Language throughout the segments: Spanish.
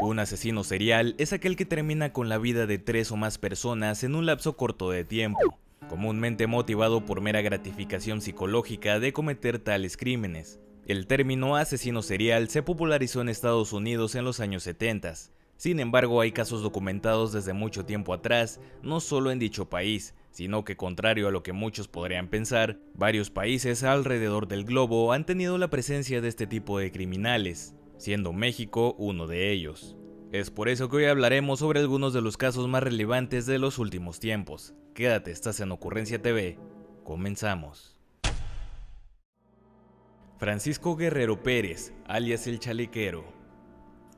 Un asesino serial es aquel que termina con la vida de 3 o más personas en un lapso corto de tiempo, comúnmente motivado por mera gratificación psicológica de cometer tales crímenes. El término asesino serial se popularizó en Estados Unidos en los años 70. Sin embargo, hay casos documentados desde mucho tiempo atrás, no solo en dicho país, sino que, contrario a lo que muchos podrían pensar, varios países alrededor del globo han tenido la presencia de este tipo de criminales, siendo México uno de ellos. Es por eso que hoy hablaremos sobre algunos de los casos más relevantes de los últimos tiempos. Quédate, estás en Ocurrencia TV. Comenzamos. Francisco Guerrero Pérez, alias El Chalequero.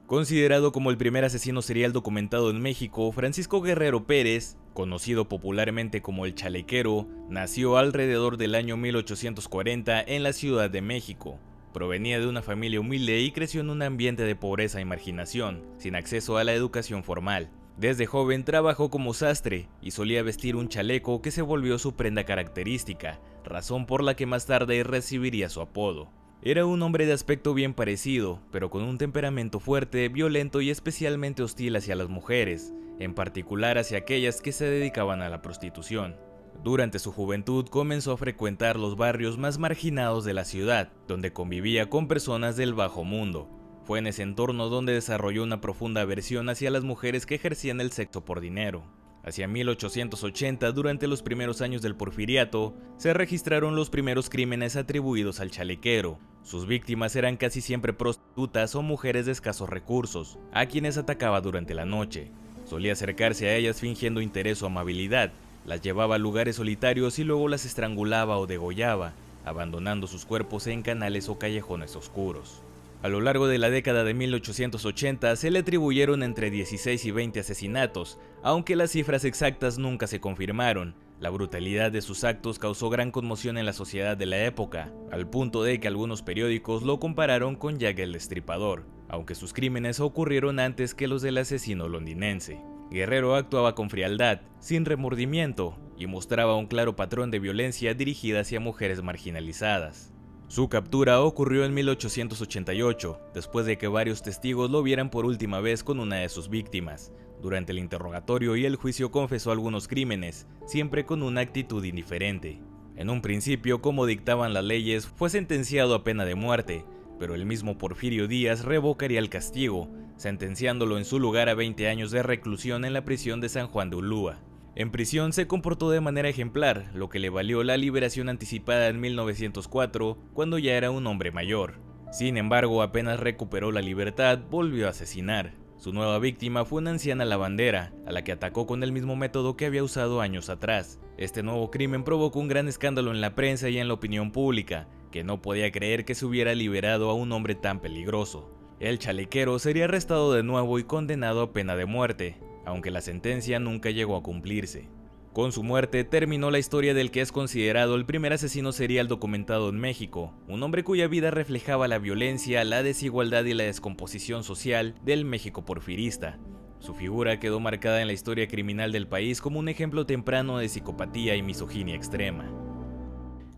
Considerado como el primer asesino serial documentado en México, Francisco Guerrero Pérez, conocido popularmente como El Chalequero, nació alrededor del año 1840 en la Ciudad de México. Provenía de una familia humilde y creció en un ambiente de pobreza y marginación, sin acceso a la educación formal. Desde joven trabajó como sastre y solía vestir un chaleco que se volvió su prenda característica, razón por la que más tarde recibiría su apodo. Era un hombre de aspecto bien parecido, pero con un temperamento fuerte, violento y especialmente hostil hacia las mujeres, en particular hacia aquellas que se dedicaban a la prostitución. Durante su juventud comenzó a frecuentar los barrios más marginados de la ciudad, donde convivía con personas del bajo mundo. Fue en ese entorno donde desarrolló una profunda aversión hacia las mujeres que ejercían el sexo por dinero. Hacia 1880, durante los primeros años del Porfiriato, se registraron los primeros crímenes atribuidos al chalequero. Sus víctimas eran casi siempre prostitutas o mujeres de escasos recursos, a quienes atacaba durante la noche. Solía acercarse a ellas fingiendo interés o amabilidad, las llevaba a lugares solitarios y luego las estrangulaba o degollaba, abandonando sus cuerpos en canales o callejones oscuros. A lo largo de la década de 1880 se le atribuyeron entre 16 y 20 asesinatos, aunque las cifras exactas nunca se confirmaron. La brutalidad de sus actos causó gran conmoción en la sociedad de la época, al punto de que algunos periódicos lo compararon con Jack el Destripador, aunque sus crímenes ocurrieron antes que los del asesino londinense. Guerrero actuaba con frialdad, sin remordimiento, y mostraba un claro patrón de violencia dirigida hacia mujeres marginalizadas. Su captura ocurrió en 1888, después de que varios testigos lo vieran por última vez con una de sus víctimas. Durante el interrogatorio y el juicio confesó algunos crímenes, siempre con una actitud indiferente. En un principio, como dictaban las leyes, fue sentenciado a pena de muerte, pero el mismo Porfirio Díaz revocaría el castigo, sentenciándolo en su lugar a 20 años de reclusión en la prisión de San Juan de Ulúa. En prisión se comportó de manera ejemplar, lo que le valió la liberación anticipada en 1904, cuando ya era un hombre mayor. Sin embargo, apenas recuperó la libertad, volvió a asesinar. Su nueva víctima fue una anciana lavandera, a la que atacó con el mismo método que había usado años atrás. Este nuevo crimen provocó un gran escándalo en la prensa y en la opinión pública, que no podía creer que se hubiera liberado a un hombre tan peligroso. El chalequero sería arrestado de nuevo y condenado a pena de muerte, aunque la sentencia nunca llegó a cumplirse. Con su muerte terminó la historia del que es considerado el primer asesino serial documentado en México, un hombre cuya vida reflejaba la violencia, la desigualdad y la descomposición social del México porfirista. Su figura quedó marcada en la historia criminal del país como un ejemplo temprano de psicopatía y misoginia extrema.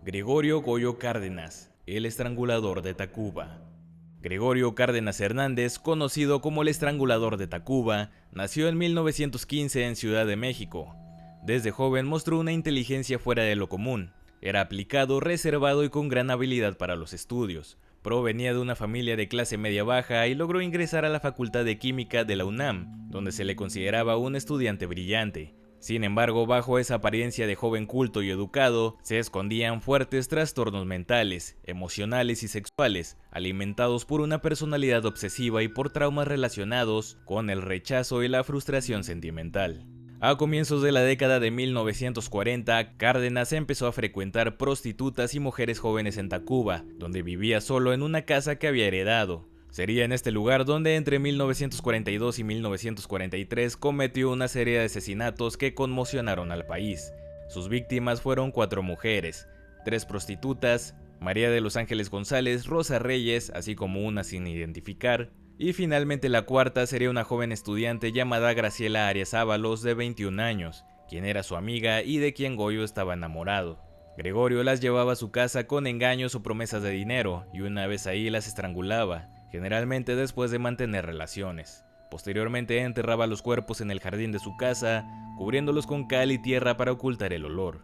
Gregorio Goyo Cárdenas, el estrangulador de Tacuba. Gregorio Cárdenas Hernández, conocido como el Estrangulador de Tacuba, nació en 1915 en Ciudad de México. Desde joven mostró una inteligencia fuera de lo común. Era aplicado, reservado y con gran habilidad para los estudios. Provenía de una familia de clase media-baja y logró ingresar a la Facultad de Química de la UNAM, donde se le consideraba un estudiante brillante. Sin embargo, bajo esa apariencia de joven culto y educado, se escondían fuertes trastornos mentales, emocionales y sexuales, alimentados por una personalidad obsesiva y por traumas relacionados con el rechazo y la frustración sentimental. A comienzos de la década de 1940, Cárdenas empezó a frecuentar prostitutas y mujeres jóvenes en Tacuba, donde vivía solo en una casa que había heredado. Sería en este lugar donde entre 1942 y 1943 cometió una serie de asesinatos que conmocionaron al país. Sus víctimas fueron 4 mujeres, 3 prostitutas, María de los Ángeles González, Rosa Reyes, así como una sin identificar, y finalmente la cuarta sería una joven estudiante llamada Graciela Arias Ábalos de 21 años, quien era su amiga y de quien Goyo estaba enamorado. Gregorio las llevaba a su casa con engaños o promesas de dinero, y una vez ahí las estrangulaba, generalmente después de mantener relaciones. Posteriormente enterraba los cuerpos en el jardín de su casa, cubriéndolos con cal y tierra para ocultar el olor.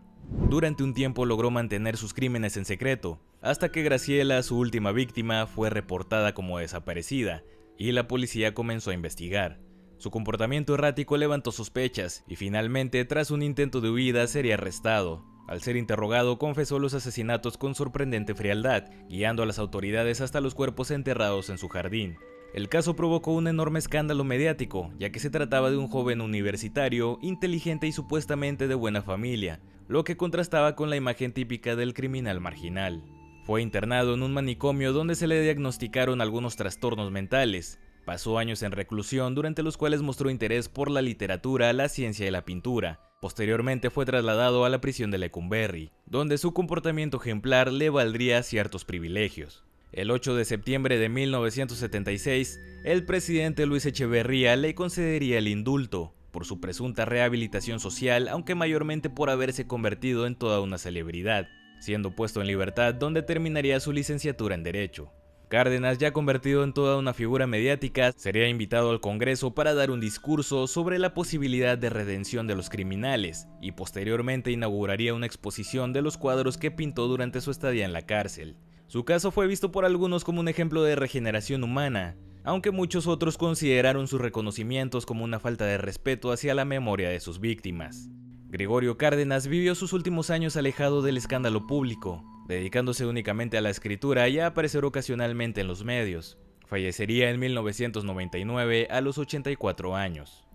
Durante un tiempo logró mantener sus crímenes en secreto, hasta que Graciela, su última víctima, fue reportada como desaparecida, y la policía comenzó a investigar. Su comportamiento errático levantó sospechas, y finalmente, tras un intento de huida, sería arrestado. Al ser interrogado, confesó los asesinatos con sorprendente frialdad, guiando a las autoridades hasta los cuerpos enterrados en su jardín. El caso provocó un enorme escándalo mediático, ya que se trataba de un joven universitario, inteligente y supuestamente de buena familia, lo que contrastaba con la imagen típica del criminal marginal. Fue internado en un manicomio donde se le diagnosticaron algunos trastornos mentales. Pasó años en reclusión, durante los cuales mostró interés por la literatura, la ciencia y la pintura. Posteriormente fue trasladado a la prisión de Lecumberri, donde su comportamiento ejemplar le valdría ciertos privilegios. El 8 de septiembre de 1976, el presidente Luis Echeverría le concedería el indulto por su presunta rehabilitación social, aunque mayormente por haberse convertido en toda una celebridad, siendo puesto en libertad donde terminaría su licenciatura en Derecho. Cárdenas, ya convertido en toda una figura mediática, sería invitado al Congreso para dar un discurso sobre la posibilidad de redención de los criminales, y posteriormente inauguraría una exposición de los cuadros que pintó durante su estadía en la cárcel. Su caso fue visto por algunos como un ejemplo de regeneración humana, aunque muchos otros consideraron sus reconocimientos como una falta de respeto hacia la memoria de sus víctimas. Gregorio Cárdenas vivió sus últimos años alejado del escándalo público, dedicándose únicamente a la escritura y a aparecer ocasionalmente en los medios. Fallecería en 1999 a los 84 años.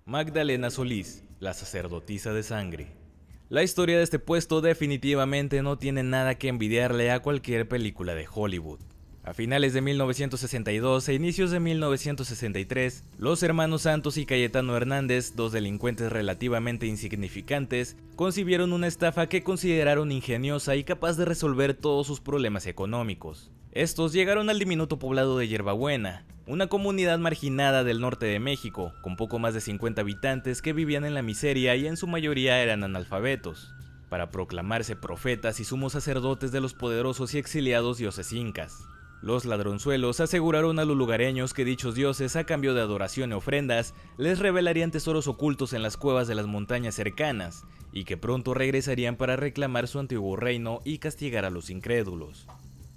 Magdalena Solís, la sacerdotisa de sangre. La historia de este puesto definitivamente no tiene nada que envidiarle a cualquier película de Hollywood. A finales de 1962 e inicios de 1963, los hermanos Santos y Cayetano Hernández, dos delincuentes relativamente insignificantes, concibieron una estafa que consideraron ingeniosa y capaz de resolver todos sus problemas económicos. Estos llegaron al diminuto poblado de Yerbabuena, una comunidad marginada del norte de México, con poco más de 50 habitantes que vivían en la miseria y en su mayoría eran analfabetos, para proclamarse profetas y sumos sacerdotes de los poderosos y exiliados dioses incas. Los ladronzuelos aseguraron a los lugareños que dichos dioses, a cambio de adoración y ofrendas, les revelarían tesoros ocultos en las cuevas de las montañas cercanas, y que pronto regresarían para reclamar su antiguo reino y castigar a los incrédulos.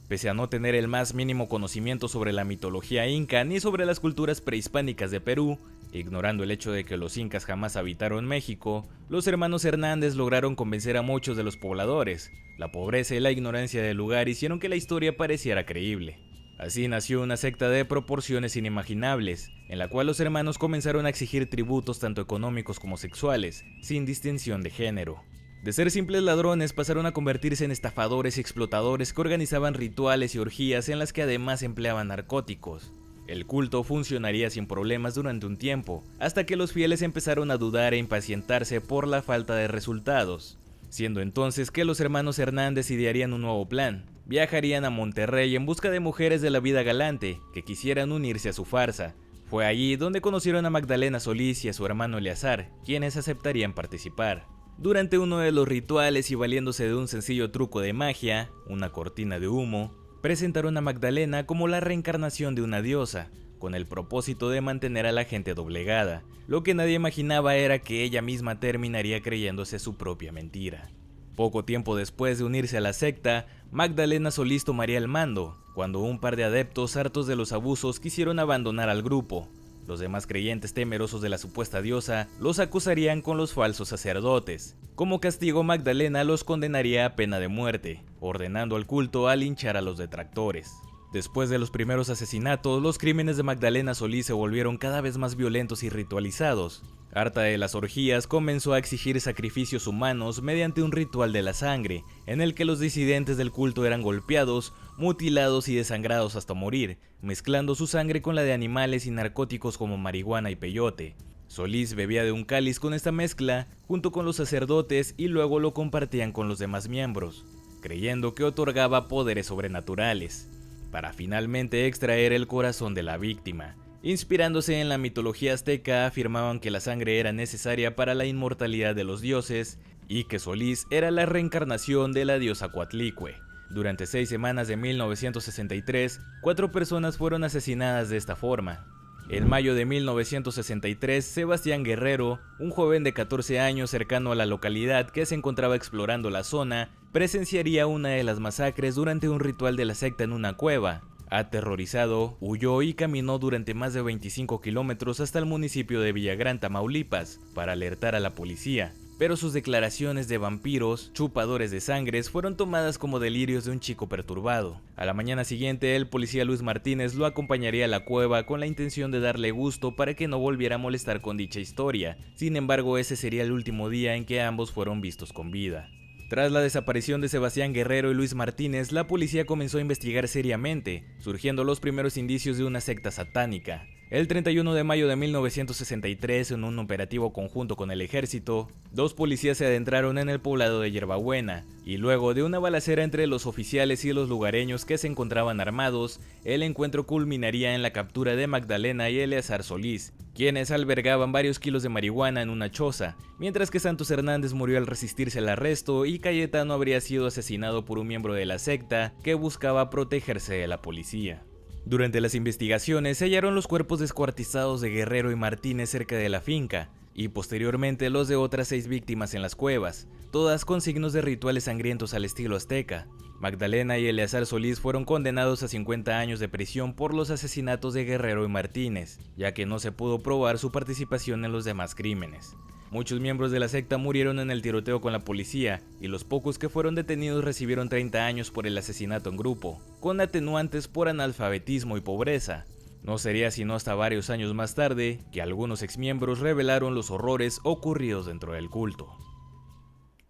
Pese a no tener el más mínimo conocimiento sobre la mitología inca ni sobre las culturas prehispánicas de Perú, ignorando el hecho de que los incas jamás habitaron México, los hermanos Hernández lograron convencer a muchos de los pobladores. La pobreza y la ignorancia del lugar hicieron que la historia pareciera creíble. Así nació una secta de proporciones inimaginables, en la cual los hermanos comenzaron a exigir tributos tanto económicos como sexuales, sin distinción de género. De ser simples ladrones pasaron a convertirse en estafadores y explotadores que organizaban rituales y orgías en las que además empleaban narcóticos. El culto funcionaría sin problemas durante un tiempo, hasta que los fieles empezaron a dudar e impacientarse por la falta de resultados, siendo entonces que los hermanos Hernández idearían un nuevo plan. Viajarían a Monterrey en busca de mujeres de la vida galante que quisieran unirse a su farsa. Fue allí donde conocieron a Magdalena Solís y a su hermano Eleazar, quienes aceptarían participar. Durante uno de los rituales y valiéndose de un sencillo truco de magia, una cortina de humo, presentaron a Magdalena como la reencarnación de una diosa, con el propósito de mantener a la gente doblegada. Lo que nadie imaginaba era que ella misma terminaría creyéndose su propia mentira. Poco tiempo después de unirse a la secta, Magdalena Solís tomaría el mando, cuando un par de adeptos hartos de los abusos quisieron abandonar al grupo. Los demás creyentes, temerosos de la supuesta diosa, los acusarían con los falsos sacerdotes. Como castigo, Magdalena los condenaría a pena de muerte, ordenando al culto a linchar a los detractores. Después de los primeros asesinatos, los crímenes de Magdalena Solís se volvieron cada vez más violentos y ritualizados. Harta de las orgías, comenzó a exigir sacrificios humanos mediante un ritual de la sangre, en el que los disidentes del culto eran golpeados, mutilados y desangrados hasta morir, mezclando su sangre con la de animales y narcóticos como marihuana y peyote. Solís bebía de un cáliz con esta mezcla, junto con los sacerdotes, y luego lo compartían con los demás miembros, creyendo que otorgaba poderes sobrenaturales, para finalmente extraer el corazón de la víctima. Inspirándose en la mitología azteca, afirmaban que la sangre era necesaria para la inmortalidad de los dioses y que Solís era la reencarnación de la diosa Coatlicue. Durante 6 semanas de 1963, 4 personas fueron asesinadas de esta forma. En mayo de 1963, Sebastián Guerrero, un joven de 14 años cercano a la localidad que se encontraba explorando la zona, presenciaría una de las masacres durante un ritual de la secta en una cueva. Aterrorizado, huyó y caminó durante más de 25 kilómetros hasta el municipio de Villagrán, Tamaulipas, para alertar a la policía. Pero sus declaraciones de vampiros, chupadores de sangres, fueron tomadas como delirios de un chico perturbado. A la mañana siguiente, el policía Luis Martínez lo acompañaría a la cueva con la intención de darle gusto para que no volviera a molestar con dicha historia. Sin embargo, ese sería el último día en que ambos fueron vistos con vida. Tras la desaparición de Sebastián Guerrero y Luis Martínez, la policía comenzó a investigar seriamente, surgiendo los primeros indicios de una secta satánica. El 31 de mayo de 1963, en un operativo conjunto con el ejército, 2 policías se adentraron en el poblado de Hierbabuena, y luego de una balacera entre los oficiales y los lugareños que se encontraban armados, el encuentro culminaría en la captura de Magdalena y Eleazar Solís, quienes albergaban varios kilos de marihuana en una choza, mientras que Santos Hernández murió al resistirse al arresto y Cayetano habría sido asesinado por un miembro de la secta que buscaba protegerse de la policía. Durante las investigaciones se hallaron los cuerpos descuartizados de Guerrero y Martínez cerca de la finca, y posteriormente los de otras 6 víctimas en las cuevas, todas con signos de rituales sangrientos al estilo azteca. Magdalena y Eleazar Solís fueron condenados a 50 años de prisión por los asesinatos de Guerrero y Martínez, ya que no se pudo probar su participación en los demás crímenes. Muchos miembros de la secta murieron en el tiroteo con la policía, y los pocos que fueron detenidos recibieron 30 años por el asesinato en grupo, con atenuantes por analfabetismo y pobreza. No sería sino hasta varios años más tarde que algunos exmiembros revelaron los horrores ocurridos dentro del culto.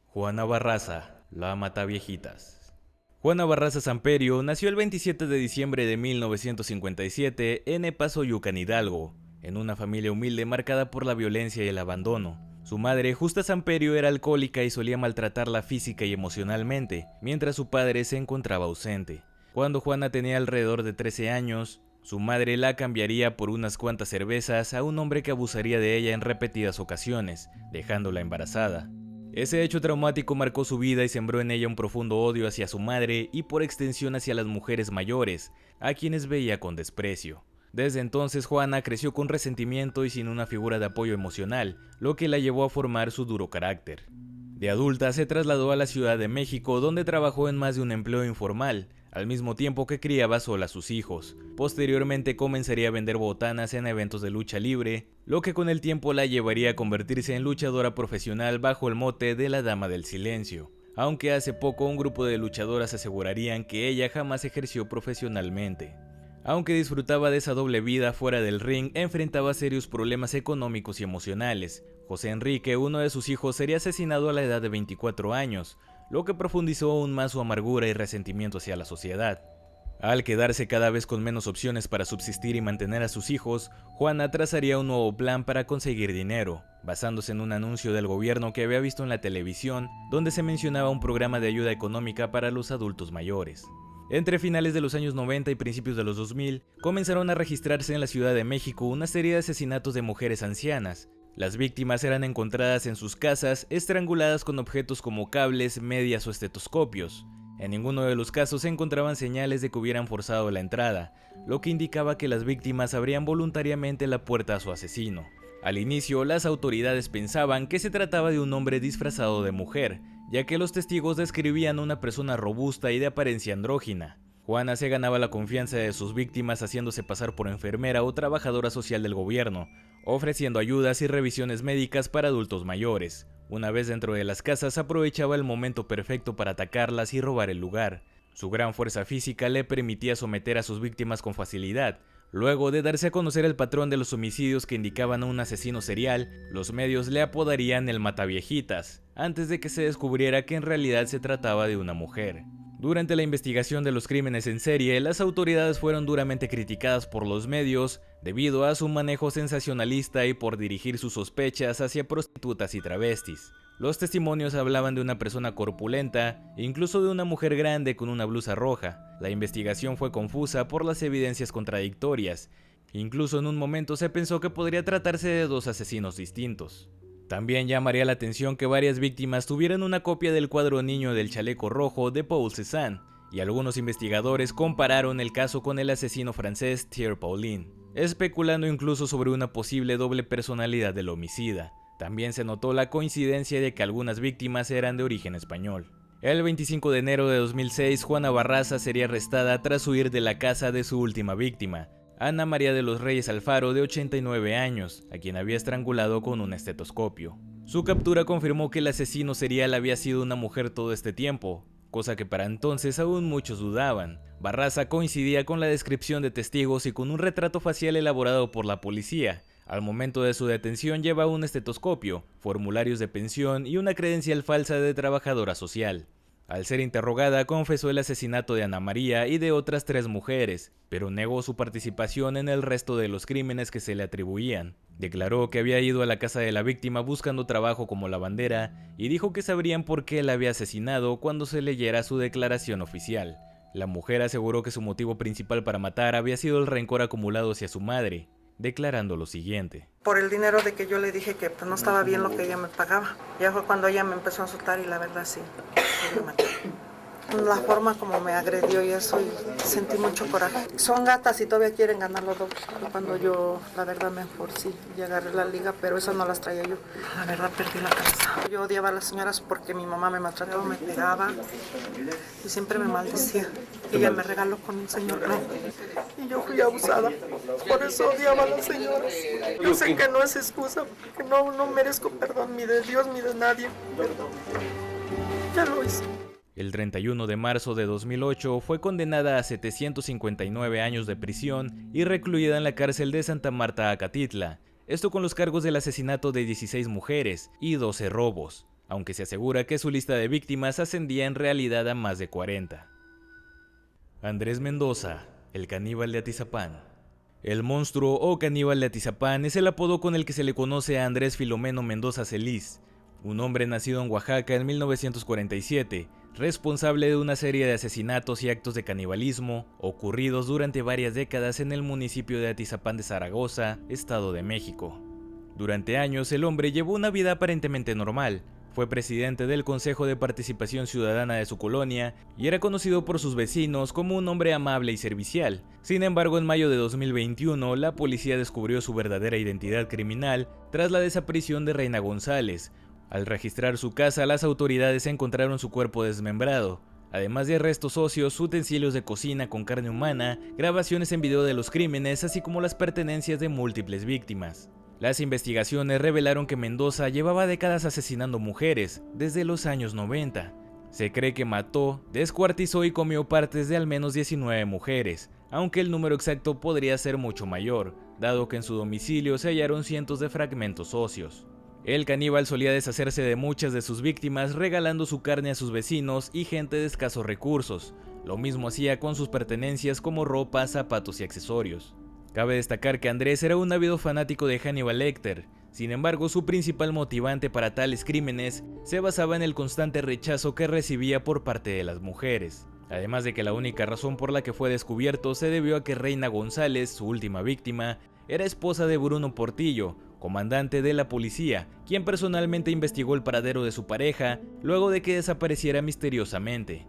Juana Barraza, la Mataviejitas. Juana Barraza Samperio nació el 27 de diciembre de 1957 en Epazoyucan, Hidalgo, en una familia humilde marcada por la violencia y el abandono. Su madre, Justa Samperio, era alcohólica y solía maltratarla física y emocionalmente, mientras su padre se encontraba ausente. Cuando Juana tenía alrededor de 13 años, su madre la cambiaría por unas cuantas cervezas a un hombre que abusaría de ella en repetidas ocasiones, dejándola embarazada. Ese hecho traumático marcó su vida y sembró en ella un profundo odio hacia su madre y por extensión hacia las mujeres mayores, a quienes veía con desprecio. Desde entonces Juana creció con resentimiento y sin una figura de apoyo emocional, lo que la llevó a formar su duro carácter. De adulta se trasladó a la Ciudad de México, donde trabajó en más de un empleo informal, al mismo tiempo que criaba sola a sus hijos. Posteriormente comenzaría a vender botanas en eventos de lucha libre, lo que con el tiempo la llevaría a convertirse en luchadora profesional bajo el mote de la Dama del Silencio, aunque hace poco un grupo de luchadoras asegurarían que ella jamás ejerció profesionalmente. Aunque disfrutaba de esa doble vida fuera del ring, enfrentaba serios problemas económicos y emocionales. José Enrique, uno de sus hijos, sería asesinado a la edad de 24 años, lo que profundizó aún más su amargura y resentimiento hacia la sociedad. Al quedarse cada vez con menos opciones para subsistir y mantener a sus hijos, Juana trazaría un nuevo plan para conseguir dinero, basándose en un anuncio del gobierno que había visto en la televisión, donde se mencionaba un programa de ayuda económica para los adultos mayores. Entre finales de los años 90 y principios de los 2000, comenzaron a registrarse en la Ciudad de México una serie de asesinatos de mujeres ancianas. Las víctimas eran encontradas en sus casas, estranguladas con objetos como cables, medias o estetoscopios. En ninguno de los casos se encontraban señales de que hubieran forzado la entrada, lo que indicaba que las víctimas abrían voluntariamente la puerta a su asesino. Al inicio, las autoridades pensaban que se trataba de un hombre disfrazado de mujer, ya que los testigos describían a una persona robusta y de apariencia andrógina. Juana se ganaba la confianza de sus víctimas haciéndose pasar por enfermera o trabajadora social del gobierno, ofreciendo ayudas y revisiones médicas para adultos mayores. Una vez dentro de las casas, aprovechaba el momento perfecto para atacarlas y robar el lugar. Su gran fuerza física le permitía someter a sus víctimas con facilidad. Luego de darse a conocer el patrón de los homicidios que indicaban a un asesino serial, los medios le apodarían el Mataviejitas, antes de que se descubriera que en realidad se trataba de una mujer. Durante la investigación de los crímenes en serie, las autoridades fueron duramente criticadas por los medios debido a su manejo sensacionalista y por dirigir sus sospechas hacia prostitutas y travestis. Los testimonios hablaban de una persona corpulenta, incluso de una mujer grande con una blusa roja. La investigación fue confusa por las evidencias contradictorias. Incluso en un momento se pensó que podría tratarse de 2 asesinos distintos. También llamaría la atención que varias víctimas tuvieran una copia del cuadro Niño del Chaleco Rojo de Paul Cézanne, y algunos investigadores compararon el caso con el asesino francés Thierry Paulin. especulando incluso sobre una posible doble personalidad del homicida. También se notó la coincidencia de que algunas víctimas eran de origen español. El 25 de enero de 2006, Juana Barraza sería arrestada tras huir de la casa de su última víctima, Ana María de los Reyes Alfaro, de 89 años, a quien había estrangulado con un estetoscopio. Su captura confirmó que el asesino serial había sido una mujer todo este tiempo, cosa que para entonces aún muchos dudaban. Barraza coincidía con la descripción de testigos y con un retrato facial elaborado por la policía. Al momento de su detención lleva un estetoscopio, formularios de pensión y una credencial falsa de trabajadora social. Al ser interrogada, confesó el asesinato de Ana María y de otras 3 mujeres, pero negó su participación en el resto de los crímenes que se le atribuían. Declaró que había ido a la casa de la víctima buscando trabajo como lavandera y dijo que sabrían por qué la había asesinado cuando se leyera su declaración oficial. La mujer aseguró que su motivo principal para matar había sido el rencor acumulado hacia su madre, declarando lo siguiente: por el dinero de que yo le dije que pues, no estaba bien lo que ella me pagaba. Ya fue cuando ella me empezó a asustar y la verdad sí, me mató. La forma como me agredió y eso, y sentí mucho coraje. Son gatas y todavía quieren ganar los dos. Cuando yo, la verdad, mejor sí, y agarré la liga, pero esas no las traía yo. La verdad, perdí la cabeza. Yo odiaba a las señoras porque mi mamá me maltrataba, me pegaba y siempre me maldecía. Y ella me regaló con un señor blanco. Y yo fui abusada. Por eso odiaba a las señoras. Yo sé que no es excusa, porque no merezco perdón ni de Dios ni de nadie. Perdón. Ya lo hice. El 31 de marzo de 2008 fue condenada a 759 años de prisión y recluida en la cárcel de Santa Marta, Acatitla. Esto con los cargos del asesinato de 16 mujeres y 12 robos, aunque se asegura que su lista de víctimas ascendía en realidad a más de 40. Andrés Mendoza, el caníbal de Atizapán. El monstruo o caníbal de Atizapán es el apodo con el que se le conoce a Andrés Filomeno Mendoza Celis, un hombre nacido en Oaxaca en 1947, responsable de una serie de asesinatos y actos de canibalismo ocurridos durante varias décadas en el municipio de Atizapán de Zaragoza, Estado de México. Durante años el hombre llevó una vida aparentemente normal. Fue presidente del Consejo de Participación Ciudadana de su colonia y era conocido por sus vecinos como un hombre amable y servicial. Sin embargo, en mayo de 2021, la policía descubrió su verdadera identidad criminal tras la desaparición de Reina González. Al registrar su casa, las autoridades encontraron su cuerpo desmembrado, además de restos óseos, utensilios de cocina con carne humana, grabaciones en video de los crímenes, así como las pertenencias de múltiples víctimas. Las investigaciones revelaron que Mendoza llevaba décadas asesinando mujeres, desde los años 90. Se cree que mató, descuartizó y comió partes de al menos 19 mujeres, aunque el número exacto podría ser mucho mayor, dado que en su domicilio se hallaron cientos de fragmentos óseos. El caníbal solía deshacerse de muchas de sus víctimas regalando su carne a sus vecinos y gente de escasos recursos. Lo mismo hacía con sus pertenencias como ropa, zapatos y accesorios. Cabe destacar que Andrés era un ávido fanático de Hannibal Lecter. Sin embargo, su principal motivante para tales crímenes se basaba en el constante rechazo que recibía por parte de las mujeres. Además de que la única razón por la que fue descubierto se debió a que Reina González, su última víctima, era esposa de Bruno Portillo, comandante de la policía, quien personalmente investigó el paradero de su pareja luego de que desapareciera misteriosamente.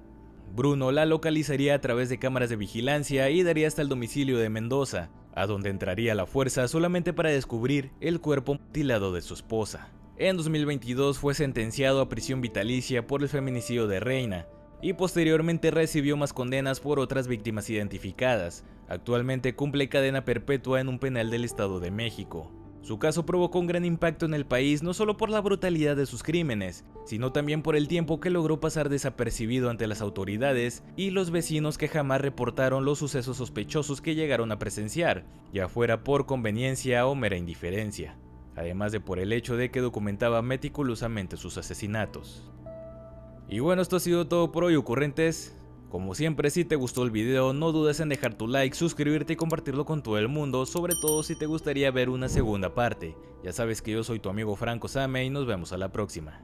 Bruno la localizaría a través de cámaras de vigilancia y daría hasta el domicilio de Mendoza, a donde entraría a la fuerza solamente para descubrir el cuerpo mutilado de su esposa. En 2022 fue sentenciado a prisión vitalicia por el feminicidio de Reina, y posteriormente recibió más condenas por otras víctimas identificadas. Actualmente cumple cadena perpetua en un penal del Estado de México. Su caso provocó un gran impacto en el país no solo por la brutalidad de sus crímenes, sino también por el tiempo que logró pasar desapercibido ante las autoridades y los vecinos que jamás reportaron los sucesos sospechosos que llegaron a presenciar, ya fuera por conveniencia o mera indiferencia, además de por el hecho de que documentaba meticulosamente sus asesinatos. Y bueno, esto ha sido todo por hoy, ocurrentes. Como siempre, si te gustó el video, no dudes en dejar tu like, suscribirte y compartirlo con todo el mundo, sobre todo si te gustaría ver una segunda parte. Ya sabes que yo soy tu amigo Franco Same y nos vemos a la próxima.